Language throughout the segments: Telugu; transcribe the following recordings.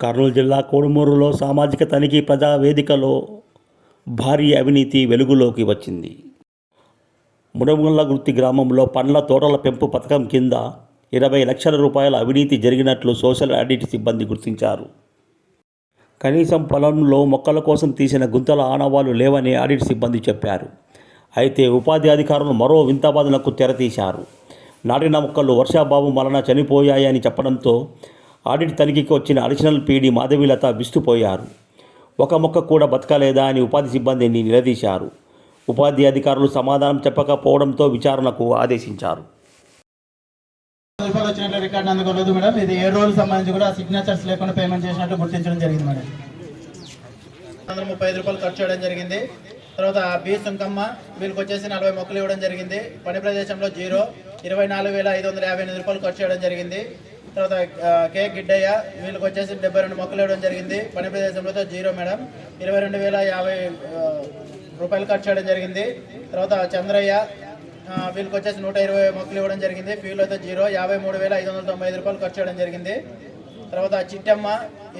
కర్నూలు జిల్లా కోడుమూరులో సామాజిక తనిఖీ ప్రజా వేదికలో భారీ అవినీతి వెలుగులోకి వచ్చింది. ముడముళ్ళగుర్తి గ్రామంలో పండ్ల తోటల పెంపు పథకం కింద 20 లక్షల రూపాయల అవినీతి జరిగినట్లు సోషల్ ఆడిట్ సిబ్బంది గుర్తించారు. కనీసం పొలంలో మొక్కల కోసం తీసిన గుంతల ఆనవాళ్లు లేవని ఆడిట్ సిబ్బంది చెప్పారు. అయితే ఉపాధి అధికారులు మరో వింతవాదనకు తెరతీశారు. నాటిన మొక్కలు వర్షాభావం వలన చనిపోయాయని చెప్పడంతో ఆడిట్ తనిఖీకి వచ్చిన అడిషనల్ పీడీ మాధవీలత విస్తుపోయారు. ఒక మొక్క కూడా బతకలేదా అని ఉపాధి సిబ్బందిని నిలదీశారు. ఉపాధి అధికారులు సమాధానం చెప్పకపోవడంతో విచారణకు ఆదేశించారు. వచ్చినట్లు రికార్డు అందుకోలేదు మేడం. ఇది 7 రోజులకు సంబంధించి కూడా సిగ్నేచర్స్ లేకుండా పేమెంట్ చేసినట్టు గుర్తించడం జరిగింది మేడం. 35 రూపాయలు ఖర్చు చేయడం జరిగింది. తర్వాత బి సుంకమ్మ వీళ్ళకి వచ్చేసి 40 మొక్కలు ఇవ్వడం జరిగింది. పని ప్రదేశంలో 0, 24,558 రూపాయలు ఖర్చు చేయడం జరిగింది. తర్వాత కే గిడ్డయ్య వీళ్ళకి వచ్చేసి 72 మొక్కలు ఇవ్వడం జరిగింది. పని ప్రదేశంలో 0 మేడం. 22,050 రూపాయలు ఖర్చు చేయడం జరిగింది. తర్వాత చంద్రయ్య వీళ్ళకి వచ్చేసి 120 మొక్కలు ఇవ్వడం జరిగింది. ఫీల్ అయితే 0, 53,595 రూపాయలు ఖర్చు చేయడం జరిగింది. తర్వాత చిట్టమ్మ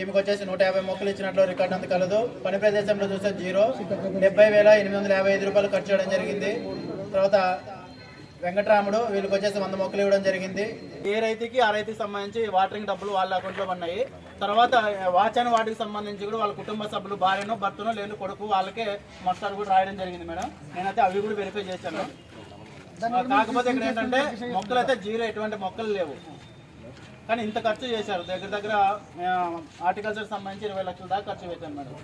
ఈమెకు వచ్చేసి 150 మొక్కలు ఇచ్చినట్లు రికార్డు అంత కలదు. పని ప్రదేశంలో చూస్తే 0, 70,855 రూపాయలు ఖర్చు చేయడం జరిగింది. తర్వాత వెంకటరాముడు వీళ్ళకి వచ్చేసి 100 మొక్కలు ఇవ్వడం జరిగింది. ఏ రైతుకి ఆ రైతుకి సంబంధించి వాటరింగ్ డబ్బులు వాళ్ళ అకౌంట్లో ఉన్నాయి. తర్వాత వాచ్ అని వాటికి సంబంధించి కూడా వాళ్ళ కుటుంబ సభ్యులు భార్యను భర్తను లేదు కొడుకు వాళ్ళకే మొత్తాలు కూడా రాయడం జరిగింది మేడం. నేనైతే అవి కూడా వెరిఫై చేశాను. కాకపోతే ఇక్కడ ఏంటంటే మొక్కలు అయితే 0, ఎటువంటి మొక్కలు లేవు. కానీ ఇంత ఖర్చు చేశారు. దగ్గర హార్టికల్చర్ సంబంధించి 20 లక్షల దాకా ఖర్చు పెట్టాను మేడం.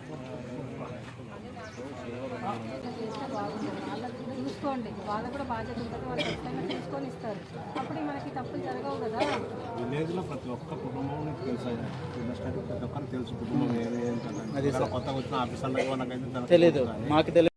చూసుకోండి, వాళ్ళ కూడా బాధ్యత ఉంటుంది. వాళ్ళు ఖచ్చితంగా తీసుకొని ఇస్తారు. అప్పుడు మనకి తప్పులు జరగవు కదా. విలేజ్లో ప్రతి ఒక్క కుటుంబం తెలుసు, ప్రతి ఒక్కరికి తెలుసు కుటుంబం ఏమి కొత్తగా వచ్చిన ఆఫీసర్లకు తెలియదు. మాకు తెలియదు.